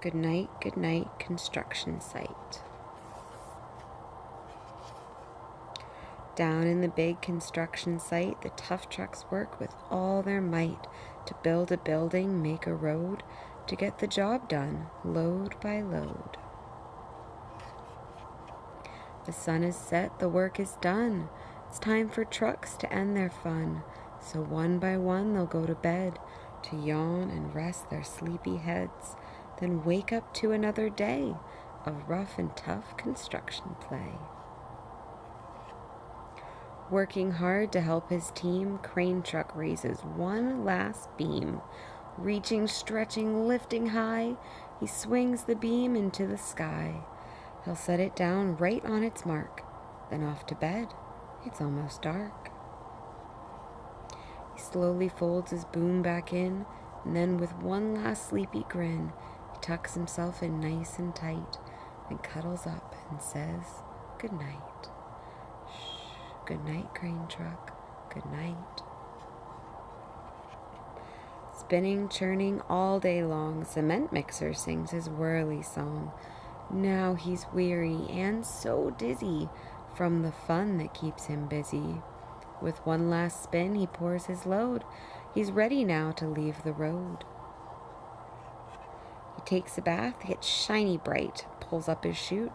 Goodnight construction site. Down in the big construction site, the tough trucks work with all their might to build a building, make a road, to get the job done, load by load. The sun is set, the work is done. It's time for trucks to end their fun. So one by one they'll go to bed, to yawn and rest their sleepy heads, then wake up to another day of rough and tough construction play. Working hard to help his team, crane truck raises one last beam. Reaching, stretching, lifting high, he swings the beam into the sky. He'll set it down right on its mark, then off to bed. It's almost dark. He slowly folds his boom back in, and then with one last sleepy grin, he tucks himself in nice and tight, then cuddles up and says, "Good night." Shh, good night, crane truck, good night. Spinning, churning all day long, cement mixer sings his whirly song. Now he's weary and so dizzy from the fun that keeps him busy. With one last spin, he pours his load. He's ready now to leave the road. He takes a bath, gets shiny bright, pulls up his chute,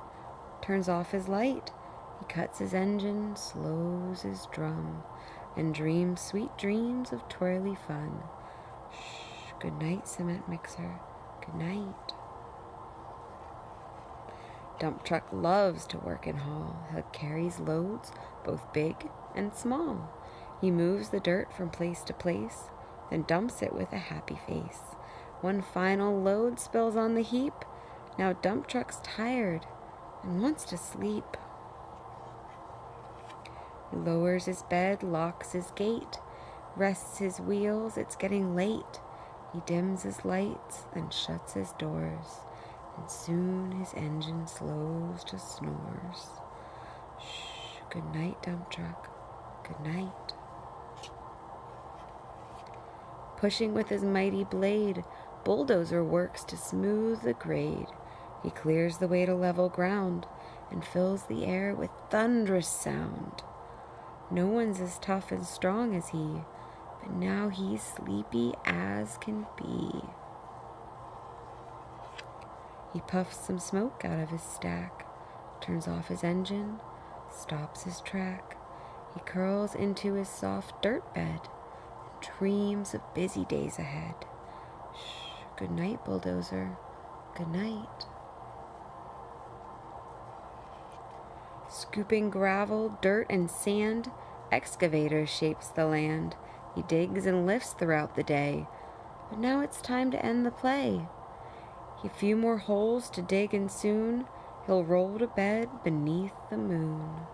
turns off his light. He cuts his engine, slows his drum, and dreams sweet dreams of twirly fun. Shh, good night, cement mixer, good night. Dump truck loves to work and haul. He carries loads, both big and small. He moves the dirt from place to place, then dumps it with a happy face. One final load spills on the heap. Now dump truck's tired and wants to sleep. He lowers his bed, locks his gate, rests his wheels, it's getting late. He dims his lights, then shuts his doors. And soon his engine slows to snores. Shh, good night, dump truck, good night. Pushing with his mighty blade, bulldozer works to smooth the grade. He clears the way to level ground and fills the air with thunderous sound. No one's as tough and strong as he, but now he's sleepy as can be. He puffs some smoke out of his stack, turns off his engine, stops his track. He curls into his soft dirt bed and dreams of busy days ahead. Shh, good night, bulldozer, good night. Scooping gravel, dirt, and sand, excavator shapes the land. He digs and lifts throughout the day, but now it's time to end the play. A few more holes to dig and soon he'll roll to bed beneath the moon.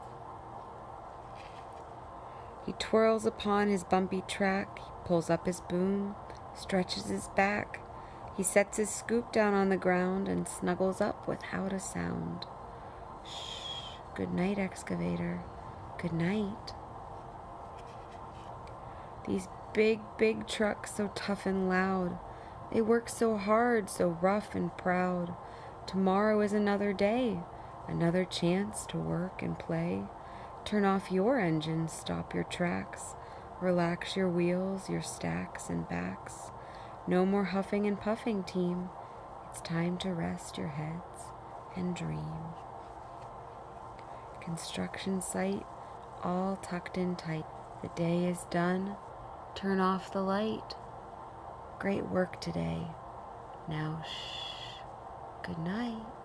He twirls upon his bumpy track, he pulls up his boom, stretches his back. He sets his scoop down on the ground and snuggles up without a sound. Shh, good night, excavator, good night. These big trucks so tough and loud, they work so hard, so rough and proud. Tomorrow is another day, another chance to work and play. Turn off your engines, stop your tracks, relax your wheels, your stacks and backs. No more huffing and puffing, team. It's time to rest your heads and dream. Construction site, all tucked in tight. The day is done. Turn off the light. Great work today. Now, shh, good night.